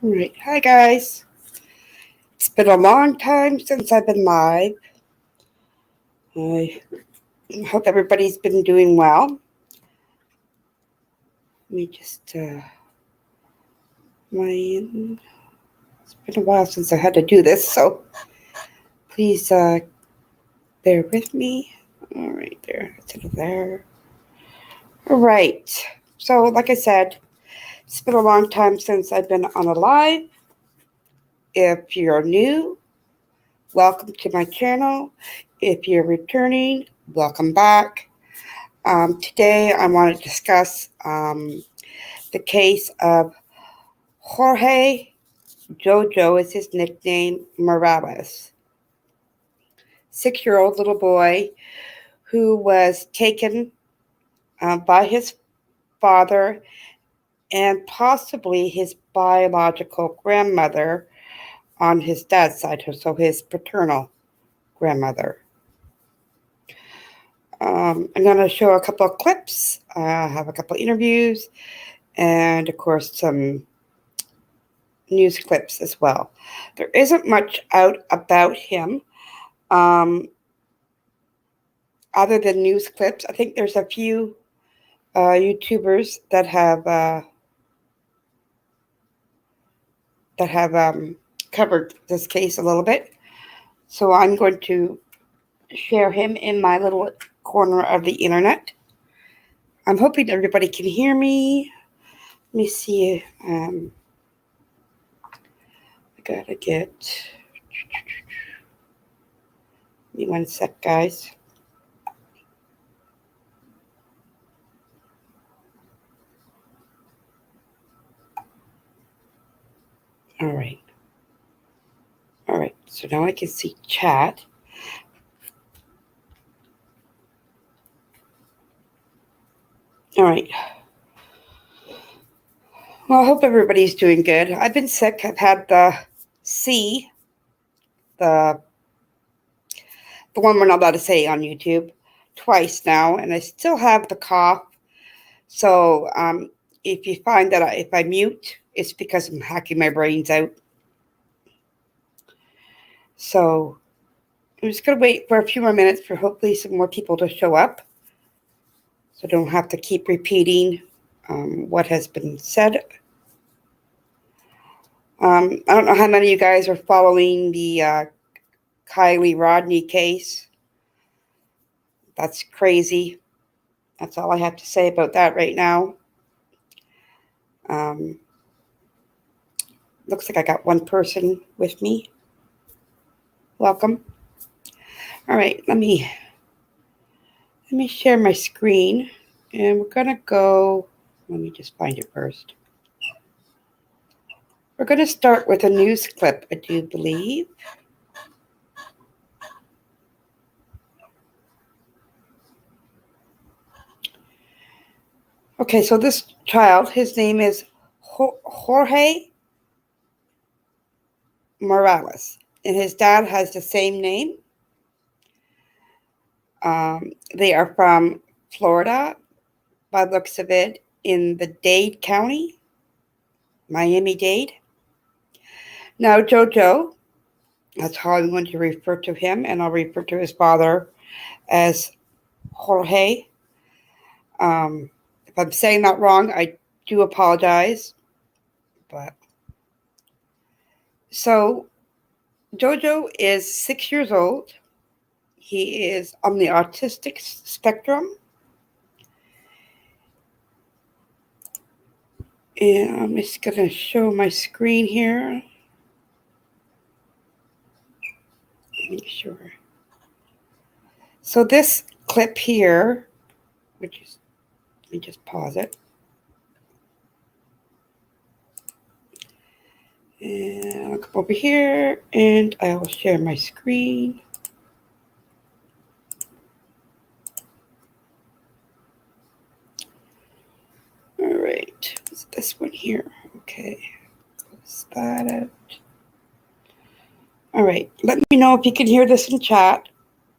All right. Hi, guys. It's been a long time since I've been live. I hope everybody's been doing well. Let me just, it's been a while since I had to do this, so please bear with me. All right, there. Instead of there. All right. So, like I said, it's been a long time since I've been on a live. If you're new, welcome to my channel. If you're returning, welcome back. Today I want to discuss the case of Jorge, JOJO is his nickname, Morales. 6-year-old little boy who was taken by his father and possibly his biological grandmother on his dad's side, so his paternal grandmother. I'm going to show a couple of clips, have a couple of interviews, and of course some news clips as well. There isn't much out about him other than news clips. I think there's a few YouTubers that have covered this case a little bit. So I'm going to share him in my little corner of the internet. I'm hoping everybody can hear me. Let me see. I gotta get. Give me 1 sec, guys. All right. All right. So now I can see chat. All right. Well, I hope everybody's doing good. I've been sick. I've had the one we're not allowed to say on YouTube, twice now, and I still have the cough. So if you find that if I mute, it's because I'm hacking my brains out. So I'm just going to wait for a few more minutes for hopefully some more people to show up, so I don't have to keep repeating what has been said. I don't know how many of you guys are following the Kylie Rodney case. That's crazy. That's all I have to say about that right now. Looks like I got one person with me. Welcome. All right, let me share my screen, and we're gonna go. Let me just find it first. We're gonna start with a news clip, I do believe. Okay, so this child, his name is Jorge Morales, and his dad has the same name. They are from Florida, by the looks of it, in the Dade County, Miami-Dade. Now, JOJO, that's how I'm going to refer to him, and I'll refer to his father as Jorge. If I'm saying that wrong, I do apologize. But so JOJO is 6 years old. He is on the autistic spectrum. And I'm just going to show my screen here. Make sure. So this clip here, let me just pause it. And I'll come over here and I will share my screen. All right, it's this one here. Okay, close that out. All right, let me know if you can hear this in chat.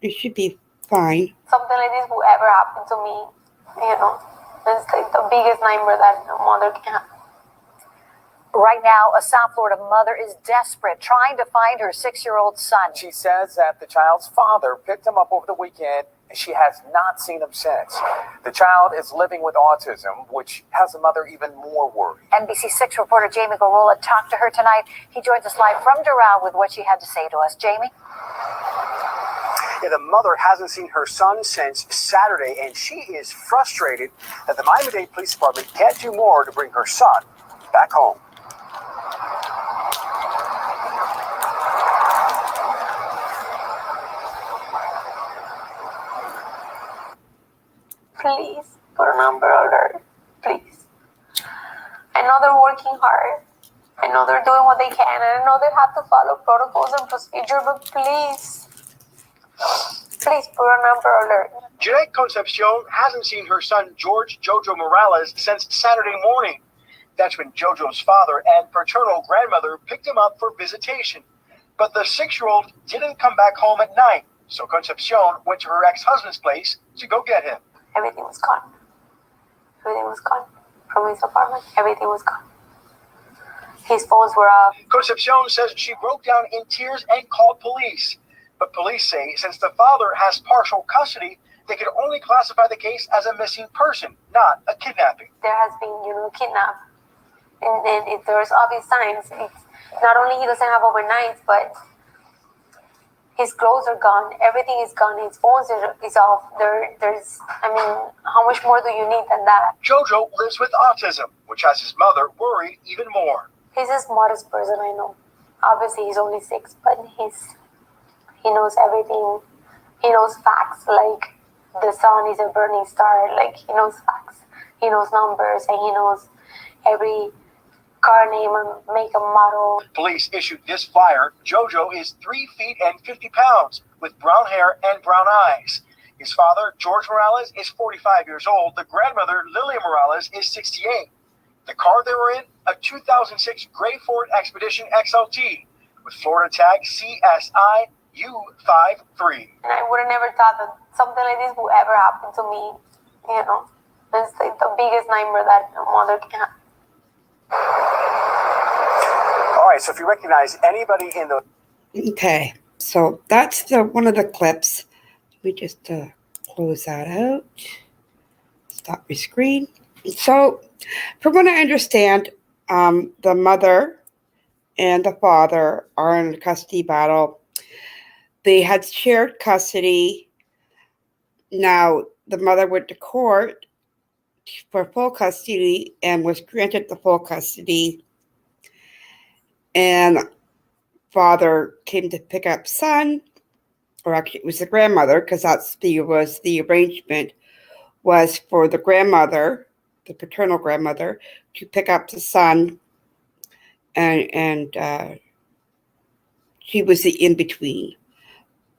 It should be fine. Something like this will ever happen to me, it's like the biggest nightmare that a mother can have. Right now, a South Florida mother is desperate, trying to find her 6-year-old son. She says that the child's father picked him up over the weekend, and she has not seen him since. The child is living with autism, which has the mother even more worried. NBC6 reporter Jamie Garola talked to her tonight. He joins us live from Doral with what she had to say to us. Jamie? Yeah, the mother hasn't seen her son since Saturday, and she is frustrated that the Miami-Dade Police Department can't do more to bring her son back home. Please put an Amber Alert, please. I know they're working hard. I know they're doing what they can, and I know they have to follow protocols and procedure, but please put an Amber Alert. Jeanette Concepcion hasn't seen her son, George JOJO Morales, since Saturday morning. That's when JOJO's father and paternal grandmother picked him up for visitation. But the 6-year-old didn't come back home at night, so Concepcion went to her ex-husband's place to go get him. Everything was gone. Everything was gone. From his apartment, everything was gone. His phones were off. Concepcion says she broke down in tears and called police. But police say since the father has partial custody, they can only classify the case as a missing person, not a kidnapping. There has been, kidnapped. And if there's obvious signs, it's not only he doesn't have overnights, but his clothes are gone. Everything is gone. His phones is off. How much more do you need than that? JOJO lives with autism, which has his mother worried even more. He's the smartest person I know. Obviously, he's only 6, but he knows everything. He knows facts, like the sun is a burning star. Like, he knows facts. He knows numbers, and he knows every car name and make and model. Police issued this flyer. JOJO is 3 feet and 50 pounds with brown hair and brown eyes. His father, George Morales, is 45 years old. The grandmother, Lilia Morales, is 68. The car they were in, a 2006 gray Ford Expedition XLT with Florida tag CSI U53. And I would have never thought that something like this would ever happen to me. It's like the biggest nightmare that a mother can have. All right, so if you recognize anybody in the... Okay, so that's one of the clips. Let me just close that out. Stop my screen. So, from what I understand, the mother and the father are in a custody battle. They had shared custody. Now, the mother went to court for full custody and was granted the full custody. And father came to pick up son, or actually it was the grandmother, because was the arrangement was for the grandmother, the paternal grandmother, to pick up the son, and she was the in-between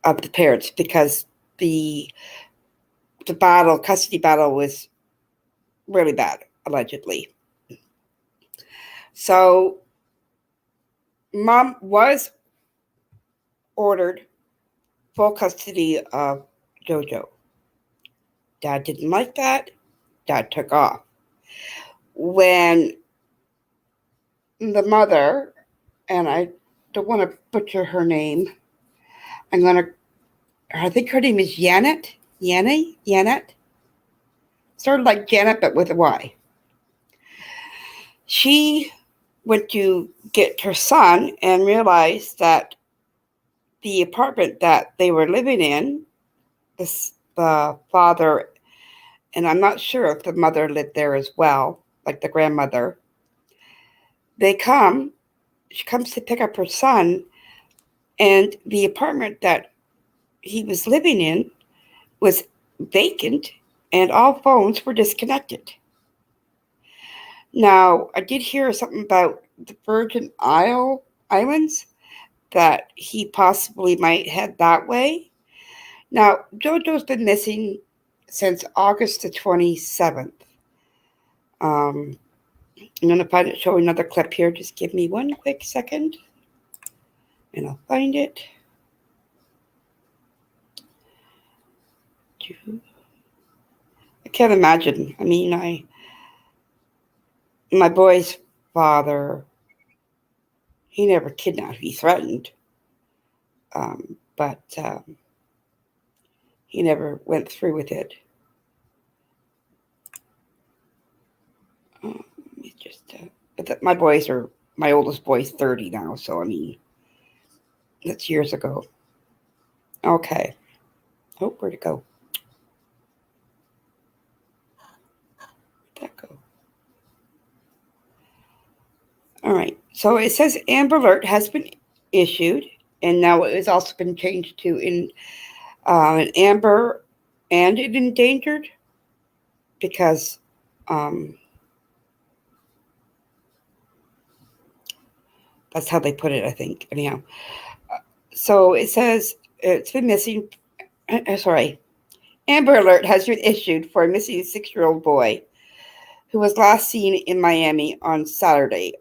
of the parents, because the custody battle was really bad, allegedly. So mom was ordered full custody of JOJO. Dad didn't like that. Dad took off. When the mother, and I don't want to butcher her name, I think her name is Janet. Sort of like Janet, but with a Y. She went to get her son and realized that the apartment that they were living in, the father, and I'm not sure if the mother lived there as well, like the grandmother, she comes to pick up her son, and the apartment that he was living in was vacant and all phones were disconnected. Now, I did hear something about the Virgin Islands, that he possibly might head that way. Now, JOJO's been missing since August the 27th. I'm going to show another clip here. Just give me one quick second, and I'll find it. I can't imagine. I mean, my boy's father He never kidnapped. He threatened, but he never went through with it. My oldest boy's 30 now, so I mean, that's years ago. Okay. Oh, where'd it go? Where'd that go? All right. So it says Amber Alert has been issued, and now it has also been changed to an Amber and an endangered, because that's how they put it, I think. Anyhow, so it says it's been missing. Sorry. Amber Alert has been issued for a missing 6-year-old boy who was last seen in Miami on Saturday,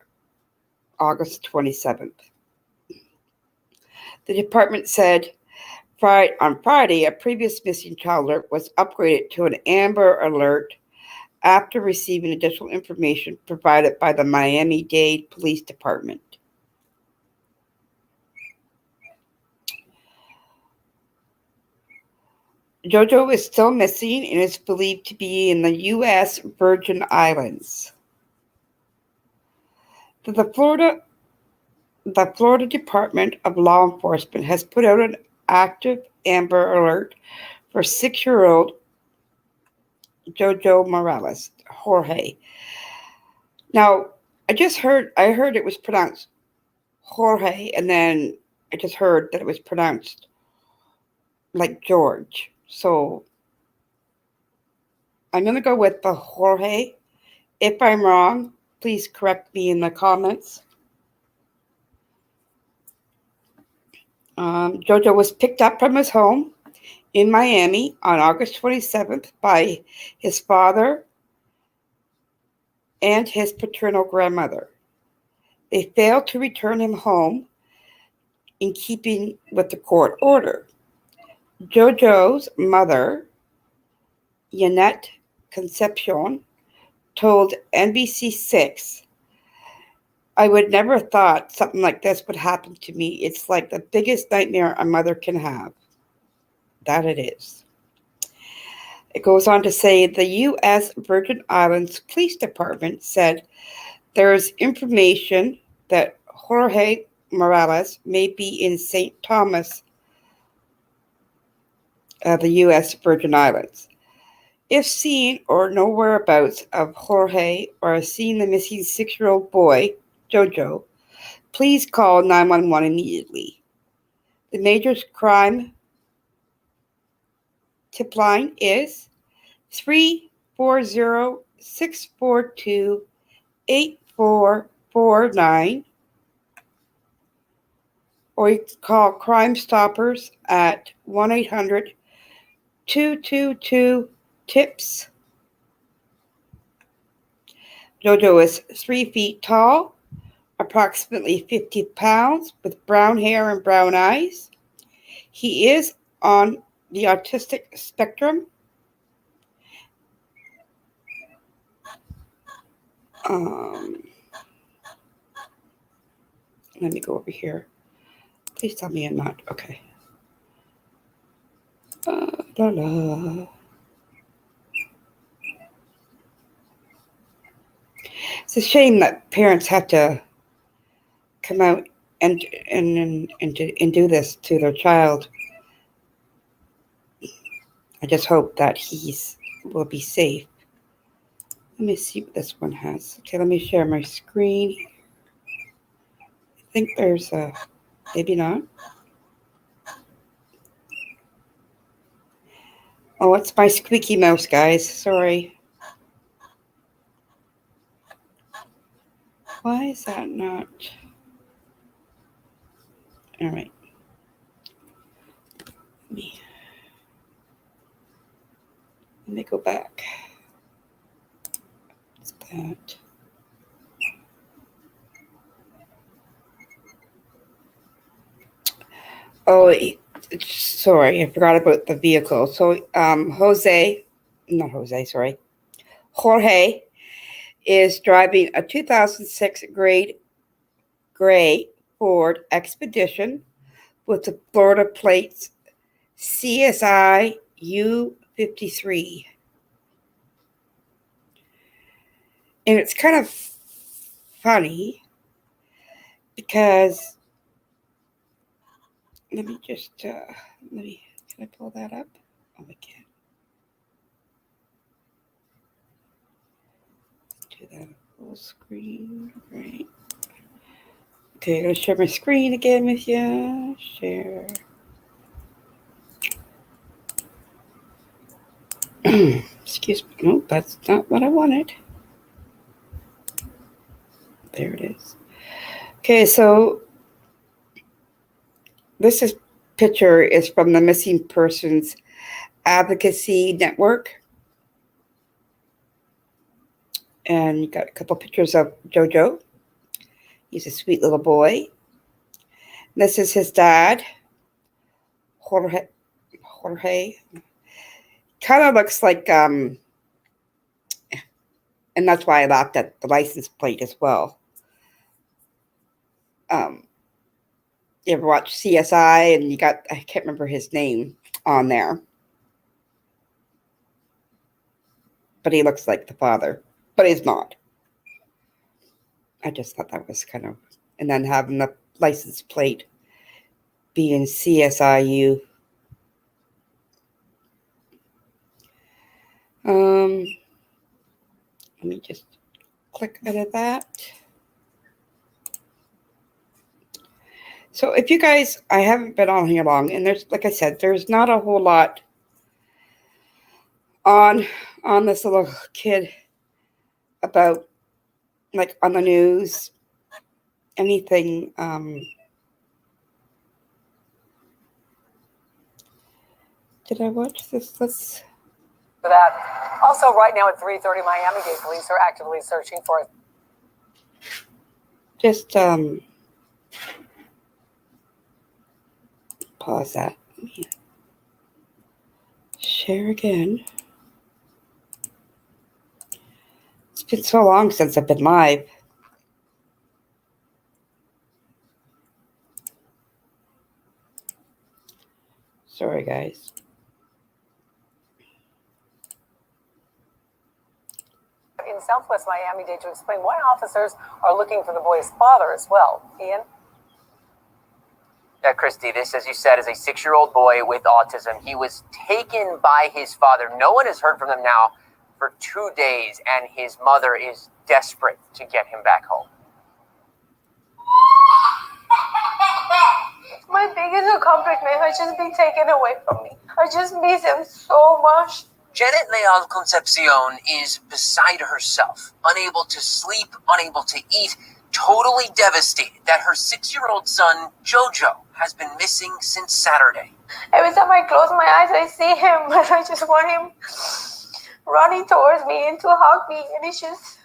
August 27th. The department said on Friday, a previous missing child alert was upgraded to an Amber Alert after receiving additional information provided by the Miami-Dade Police Department. JOJO is still missing and is believed to be in the U.S. Virgin Islands. The Florida Department of Law Enforcement has put out an active Amber Alert for 6-year-old JOJO Morales, Jorge. Now, I heard it was pronounced Jorge, and then I just heard that it was pronounced like George. So I'm going to go with the Jorge. If I'm wrong, please correct me in the comments. JOJO was picked up from his home in Miami on August 27th by his father and his paternal grandmother. They failed to return him home in keeping with the court order. JOJO's mother, Yanette Concepcion, told NBC6, "I would never have thought something like this would happen to me. It's like the biggest nightmare a mother can have." That it is. It goes on to say the U.S. Virgin Islands Police Department said there is information that Jorge Morales may be in St. Thomas, the U.S. Virgin Islands. If seen or know whereabouts of Jorge or seen the missing 6-year-old boy, JOJO, please call 911 immediately. The major crime tip line is 340-642-8449, or you can call Crime Stoppers at 1-800-222-TIPS. JOJO is 3 feet tall, approximately 50 pounds, with brown hair and brown eyes. He is on the autistic spectrum. Let me go over here. Please tell me I'm not. Okay. It's a shame that parents have to come out and do this to their child. I just hope that will be safe. Let me see what this one has. Okay, let me share my screen. I think there's maybe not. Oh, it's my squeaky mouse, guys. Sorry. Why is that not? All right. Let me go back. What's that? Oh, sorry, I forgot about the vehicle. So, Jorge is driving a 2006 gray Ford Expedition with the Florida plates CSI U53. And it's kind of funny because let me can I pull that up? Oh, I can't. Do that full screen, right? Okay, I'm gonna share my screen again with you. Share. Excuse me. No, that's not what I wanted. There it is. Okay, so this picture is from the Missing Persons Advocacy Network. And you got a couple pictures of JoJo. He's a sweet little boy. This is his dad, Jorge. Kind of looks like, and that's why I laughed at the license plate as well. You ever watch CSI and you got, I can't remember his name on there. But he looks like the father. But he's not. I just thought that was kind of, and then having the license plate being CSIU. Let me just click out of that. So if you guys, I haven't been on here long, and there's, like I said, there's not a whole lot on this little kid about, like, on the news, anything. Did I watch this? Let's. For that. Also, right now at 3:30, Miami-Dade Police are actively searching for it. Just pause that. Share again. It's been so long since I've been live. Sorry, guys. In Southwest Miami-Dade to explain why officers are looking for the boy's father as well. Ian? Yeah, Christy, this, as you said, is a 6-year-old boy with autism. He was taken by his father. No one has heard from him now for 2 days, and his mother is desperate to get him back home. My biggest accomplishment has just been taken away from me. I just miss him so much. Janet Leal Concepcion is beside herself, unable to sleep, unable to eat, totally devastated that her 6-year-old son, JoJo, has been missing since Saturday. Every time I close my eyes, I see him, but I just want him running towards me and to hug me. And it's just,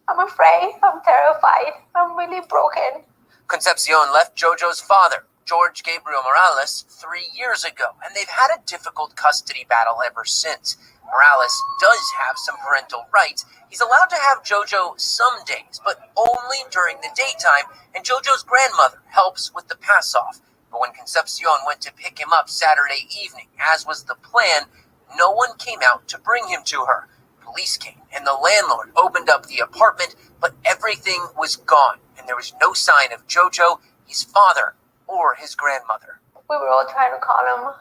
I'm afraid, I'm terrified, I'm really broken. Concepcion left JoJo's father, Jorge Gabriel Morales, 3 years ago, and they've had a difficult custody battle ever since. Morales does have some parental rights. He's allowed to have JoJo some days, but only during the daytime, and JoJo's grandmother helps with the pass-off. But when Concepcion went to pick him up Saturday evening, as was the plan, no one came out to bring him to her. Police came, and the landlord opened up the apartment, but everything was gone, and there was no sign of JoJo, his father, or his grandmother. We were all trying to call him,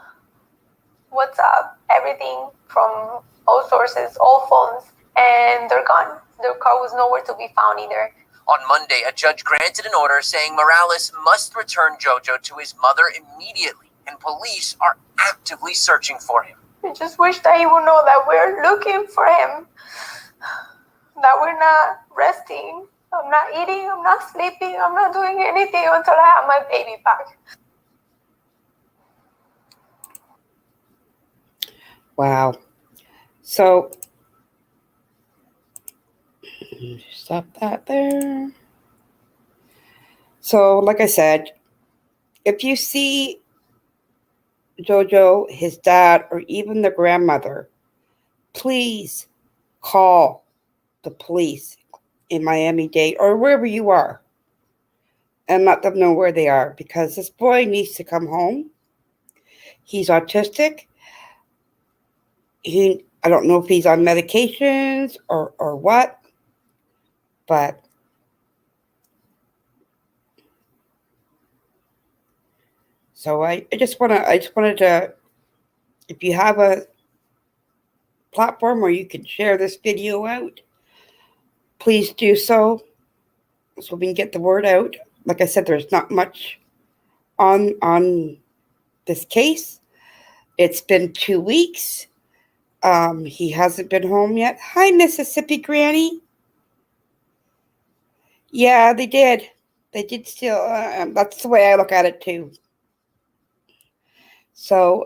WhatsApp, everything from all sources, all phones, and they're gone. Their car was nowhere to be found either. On Monday, a judge granted an order saying Morales must return JoJo to his mother immediately, and police are actively searching for him. I just wish that he would know that we're looking for him, that we're not resting. I'm not eating, I'm not sleeping, I'm not doing anything until I have my baby back. Wow. So, stop that there. So, like I said, if you see JoJo, his dad, or even the grandmother, please call the police in Miami-Dade or wherever you are and let them know where they are, because this boy needs to come home. He's autistic. I don't know if he's on medications or what, but so I just wanted to, if you have a platform where you can share this video out, please do so we can get the word out. Like I said, there's not much on this case. It's been 2 weeks. He hasn't been home yet. Hi, Mississippi Granny. Yeah, they did. They did steal. That's the way I look at it too. So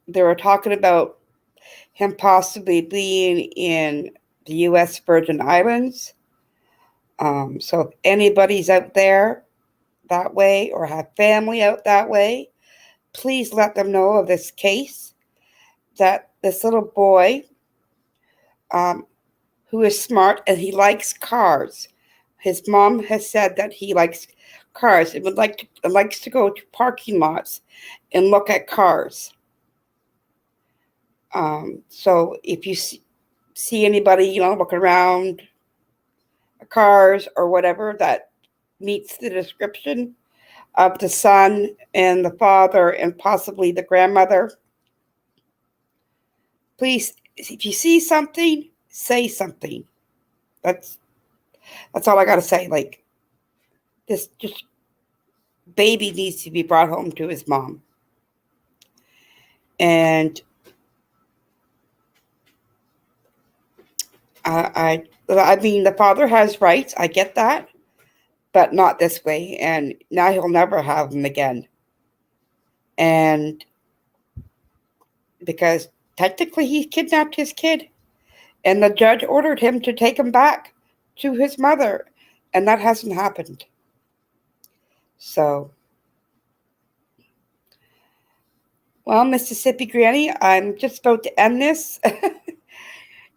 they were talking about him possibly being in the U.S. Virgin Islands. So if anybody's out there that way or have family out that way, please let them know of this case, that this little boy who is smart and he likes cars. His mom has said that he likes cars and likes to go to parking lots and look at cars. So if you see anybody, looking around cars or whatever that meets the description of the son and the father and possibly the grandmother, please, if you see something, say something. That's all I got to say. Like, this just baby needs to be brought home to his mom. And I mean, the father has rights. I get that, but not this way. And now he'll never have them again. And because technically he kidnapped his kid, and the judge ordered him to take him back to his mother, and that hasn't happened. So, well, Mississippi Granny, I'm just about to end this.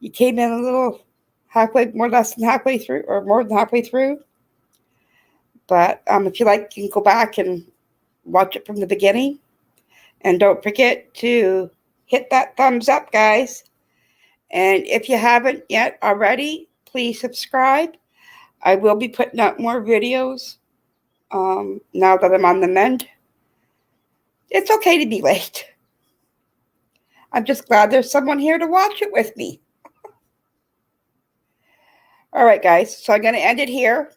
You came in a little more than halfway through. But if you like, you can go back and watch it from the beginning. And don't forget to hit that thumbs up, guys. And if you haven't yet already, please subscribe. I will be putting out more videos now that I'm on the mend. It's okay to be late. I'm just glad there's someone here to watch it with me. All right, guys. So I'm going to end it here.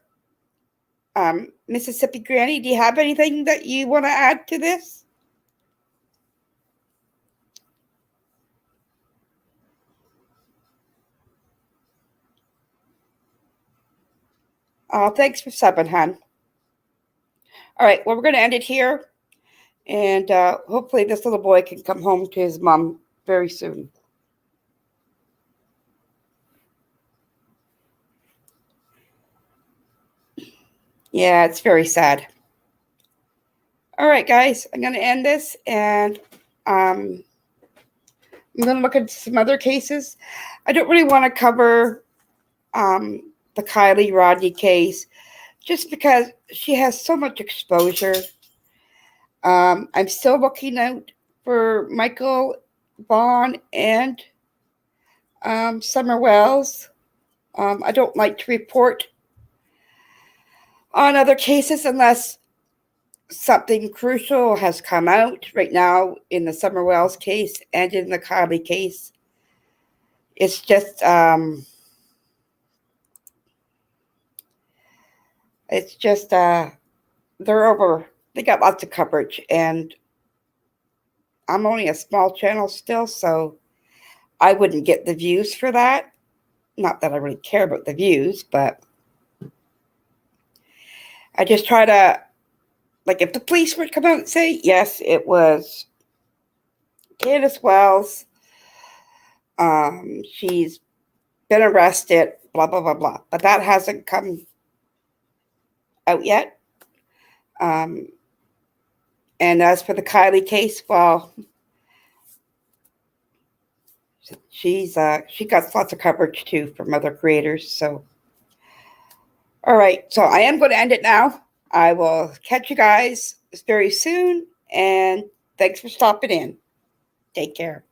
Mississippi Granny, do you have anything that you want to add to this? Thanks for subbing, hon. All right, well, we're going to end it here. And hopefully this little boy can come home to his mom very soon. Yeah, it's very sad. All right, guys, I'm going to end this, and I'm going to look at some other cases. I don't really want to cover the Kylie Rodney case just because she has so much exposure. I'm still looking out for Michael Vaughn and Summer Wells. I don't like to report on other cases unless something crucial has come out. Right now, in the Summer Wells case and in the Kylie case, it's just they're over. They got lots of coverage, and I'm only a small channel still, so I wouldn't get the views for that. Not that I really care about the views, but I just try to, like, if the police would come out and say, yes, it was Candace Wells, she's been arrested, blah, blah, blah, blah. But that hasn't come out yet. And as for the Kylie case, well, she got lots of coverage too from other creators. So All right, so I am going to end it now. I will catch you guys very soon, and thanks for stopping in. Take care.